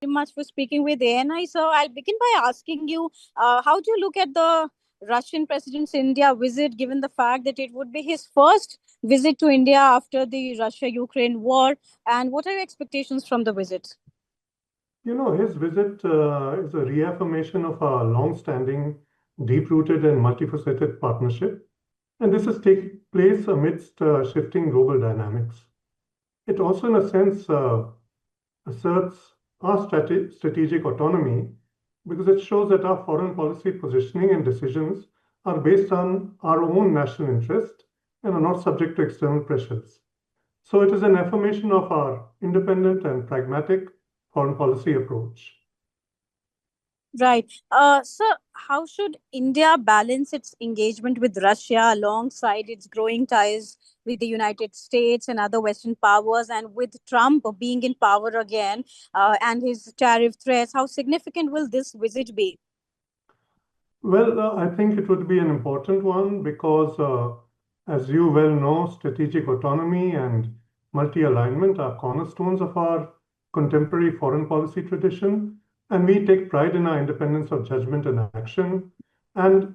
very much for speaking with ANI. So I'll begin by asking you, how do you look at the Russian president's India visit, given the fact that it would be his first visit to India after the Russia-Ukraine war, and what are your expectations from the visit? His visit is a reaffirmation of our long-standing, deep-rooted and multifaceted partnership, and this is taking place amidst shifting global dynamics. It also, in a sense, asserts our strategic autonomy because it shows that our foreign policy positioning and decisions are based on our own national interest and are not subject to external pressures. So it is an affirmation of our independent and pragmatic foreign policy approach. Right. So, how should India balance its engagement with Russia alongside its growing ties with the United States and other Western powers, and with Trump being in power again and his tariff threats? How significant will this visit be? Well, I think it would be an important one because, as you well know, strategic autonomy and multi-alignment are cornerstones of our contemporary foreign policy tradition, and we take pride in our independence of judgment and action. And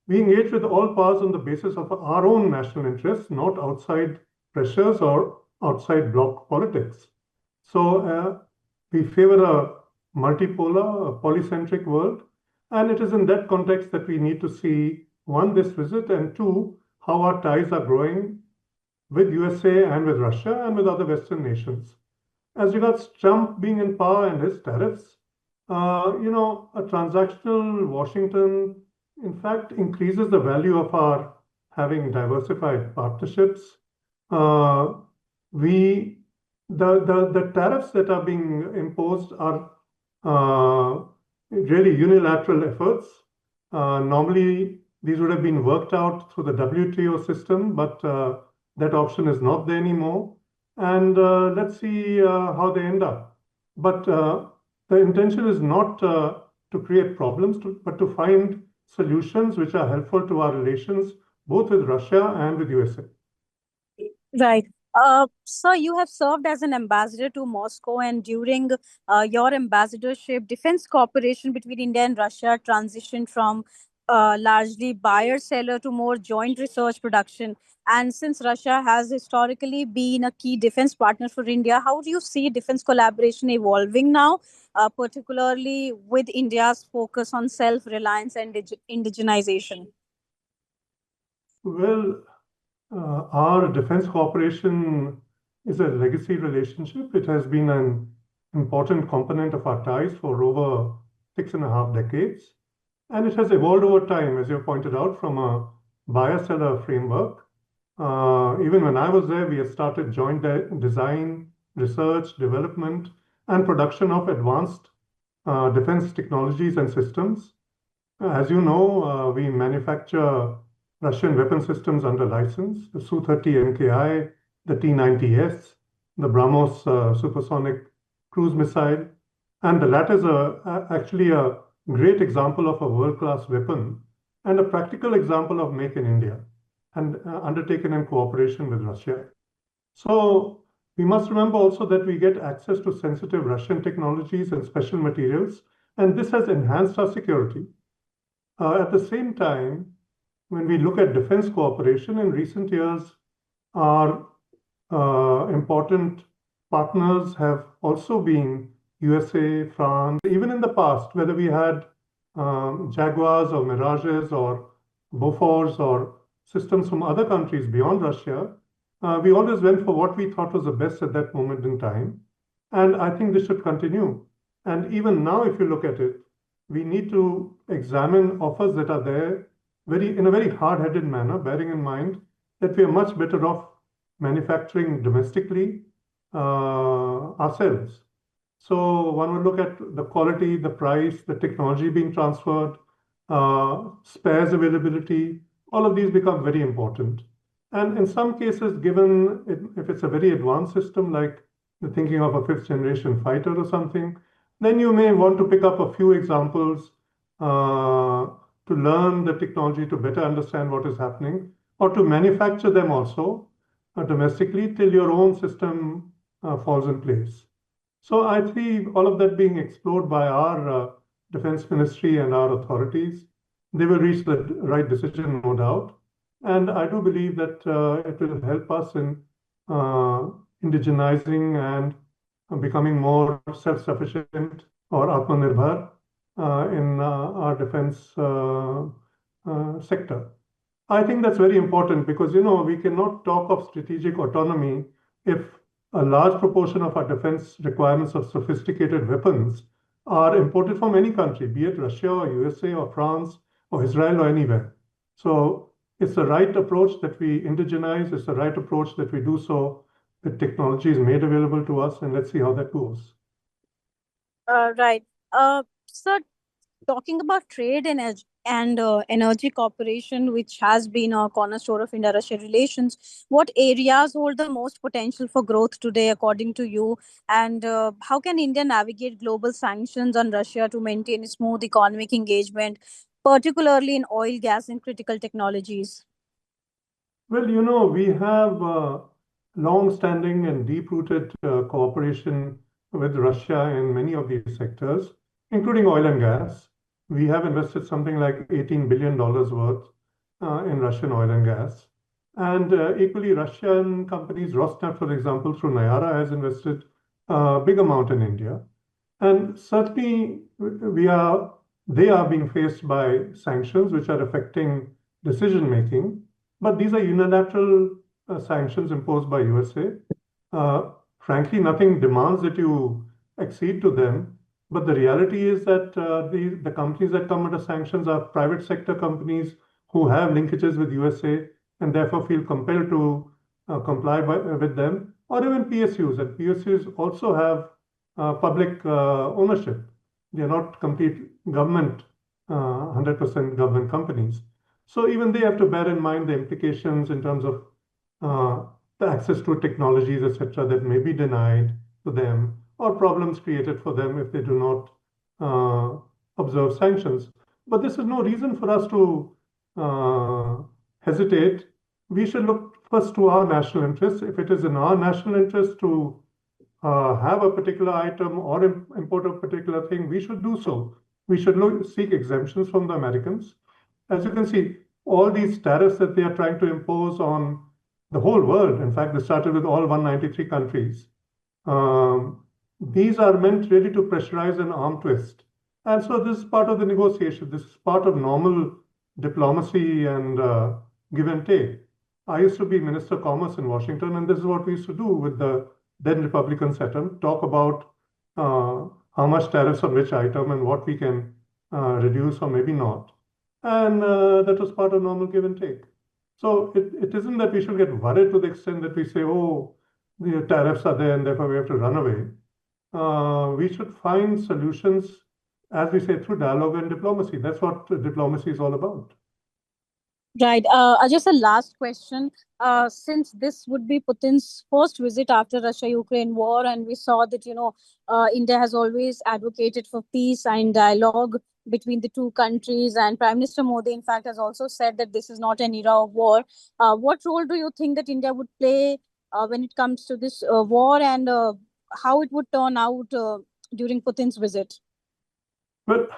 we engage with all powers on the basis of our own national interests, not outside pressures or outside bloc politics. So we favor a multipolar, a polycentric world, and it is in that context that we need to see, one, this visit, and two, how our ties are growing with USA and with Russia and with other Western nations. As regards Trump being in power and his tariffs, a transactional Washington, in fact, increases the value of our having diversified partnerships. Uh, we the tariffs that are being imposed are uh, really unilateral efforts. Normally, these would have been worked out through the WTO system, but that option is not there anymore. And let's see how they end up. But the intention is not to create problems, but to find solutions which are helpful to our relations, both with Russia and with USA. Right. So you have served as an ambassador to Moscow, and during your ambassadorship, defense cooperation between India and Russia transitioned from largely buyer seller to more joint research production. And since Russia has historically been a key defense partner for India, how do you see defense collaboration evolving now, particularly with India's focus on self reliance and indigenization? Well, our defense cooperation is a legacy relationship. It has been an important component of our ties for over 6.5 decades. And it has evolved over time, as you pointed out, from a buyer-seller framework. Even when I was there, we had started joint design, research, development, and production of advanced defense technologies and systems. As you know, we manufacture Russian weapon systems under license, the Su-30 MKI, the T-90S, the BrahMos supersonic cruise missile, and the latter is actually a great example of a world-class weapon and a practical example of Make in India and undertaken in cooperation with Russia. So we must remember also that we get access to sensitive Russian technologies and special materials, and this has enhanced our security. At the same time, when we look at defense cooperation in recent years, our important partners have also been USA, France, even in the past, whether we had Jaguars or Mirages or Bofors or systems from other countries beyond Russia, we always went for what we thought was the best at that moment in time. And I think this should continue. And even now, if you look at it, we need to examine offers that are there in a very hard-headed manner, bearing in mind that we are much better off manufacturing domestically ourselves. So one would look at the quality, the price, the technology being transferred, spares availability. All of these become very important. And in some cases, given if it's a very advanced system, like you're thinking of a fifth generation fighter or something, then you may want to pick up a few examples to learn the technology, to better understand what is happening, or to manufacture them also domestically till your own system falls in place. So I see all of that being explored by our defense ministry and our authorities. They will reach the right decision, no doubt. And I do believe that it will help us in uh, indigenizing and becoming more self-sufficient or Atmanirbhar in our defense sector. I think that's very important because, we cannot talk of strategic autonomy if a large proportion of our defense requirements of sophisticated weapons are imported from any country, be it Russia or USA or France or Israel or anywhere. So it's the right approach that we indigenize. It's the right approach that we do so with technologies made available to us, and let's see how that goes. Right. So talking about trade and energy cooperation, which has been a cornerstone of India-Russia relations, what areas hold the most potential for growth today, according to you? And how can India navigate global sanctions on Russia to maintain a smooth economic engagement, particularly in oil, gas, and critical technologies? Well, we have long-standing and deep-rooted cooperation with Russia in many of these sectors, including oil and gas. We have invested something like $18 billion worth in Russian oil and gas. And equally, Russian companies, Rosneft, for example, through Nayara, has invested a big amount in India. And certainly, they are being faced by sanctions which are affecting decision making. But these are unilateral sanctions imposed by USA. Frankly, nothing demands that you accede to them. But the reality is that the companies that come under sanctions are private sector companies who have linkages with USA and therefore feel compelled to with them, or even PSUs. And PSUs also have public ownership. They are not complete government, 100% government companies. So even they have to bear in mind the implications in terms of uh, the access to technologies, etc., that may be denied to them, or problems created for them if they do not observe sanctions. But this is no reason for us to uh, hesitate. We should look first to our national interests. If it is in our national interest to have a particular item or import a particular thing, we should do so. We should seek exemptions from the Americans. As you can see, all these tariffs that they are trying to impose on the whole world, in fact, they started with all 193 countries. Um, these are meant really to pressurize an arm twist. And so this is part of the negotiation. This is part of normal diplomacy and give and take. I used to be Minister of Commerce in Washington, and this is what we used to do with the then Republican setup, talk about how much tariffs on which item and what we can reduce or maybe not. And that was part of normal give and take. So it isn't that we should get worried to the extent that we say, oh, the tariffs are there and therefore we have to run away. We should find solutions, as we say, through dialogue and diplomacy. That's what diplomacy is all about. Right. Just a last question. Since this would be Putin's first visit after Russia-Ukraine war, and we saw that India has always advocated for peace and dialogue between the two countries, and Prime Minister Modi, in fact, has also said that this is not an era of war. What role do you think that India would play when it comes to this war, and how it would turn out during Putin's visit? But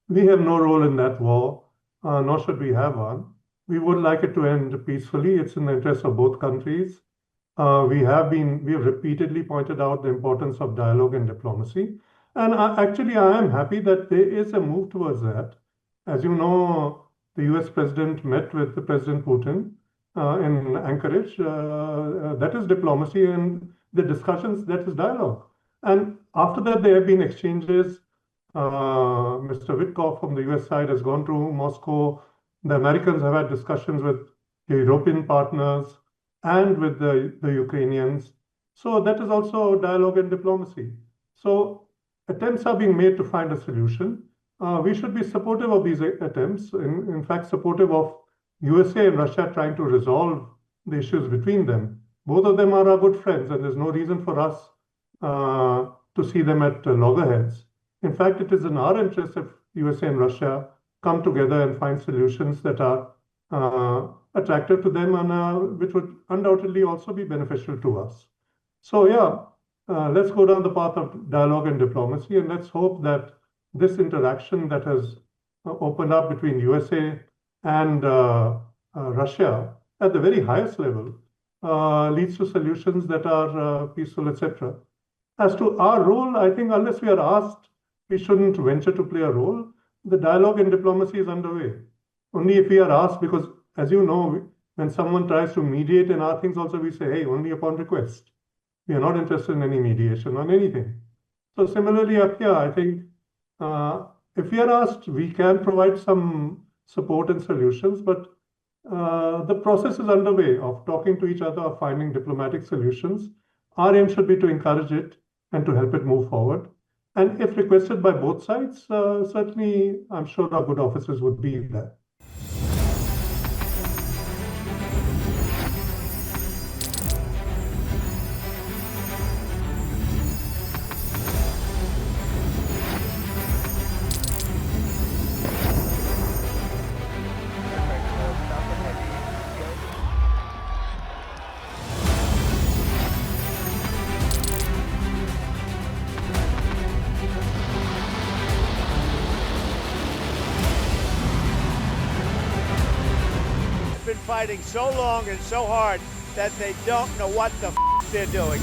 we have no role in that war, nor should we have one. We would like it to end peacefully. It's in the interest of both countries. We have repeatedly pointed out the importance of dialogue and diplomacy. And actually, I am happy that there is a move towards that. As you know, the US President met with the President Putin in Anchorage. That is diplomacy, and the discussions, that is dialogue. And after that, there have been exchanges. Mr. Witkoff from the US side has gone to Moscow. The Americans have had discussions with the European partners and with the Ukrainians. So that is also dialogue and diplomacy. So attempts are being made to find a solution. We should be supportive of these attempts, in fact, supportive of USA and Russia trying to resolve the issues between them. Both of them are our good friends, and there's no reason for us to see them at loggerheads. In fact, it is in our interest if USA and Russia come together and find solutions that are attractive to them and which would undoubtedly also be beneficial to us. So, yeah, let's go down the path of dialogue and diplomacy, and let's hope that this interaction that has opened up between USA and Russia at the very highest level leads to solutions that are peaceful, etc. As to our role, I think unless we are asked, we shouldn't venture to play a role. The dialogue and diplomacy is underway. Only if we are asked, because as you know, when someone tries to mediate in our things, also we say, hey, only upon request. We are not interested in any mediation on anything. So similarly up here, I think if we are asked, we can provide some support and solutions, but the process is underway of talking to each other, of finding diplomatic solutions. Our aim should be to encourage it and to help it move forward. And if requested by both sides, certainly I'm sure our good officers would be there. Been fighting so long and so hard that they don't know what the they're doing.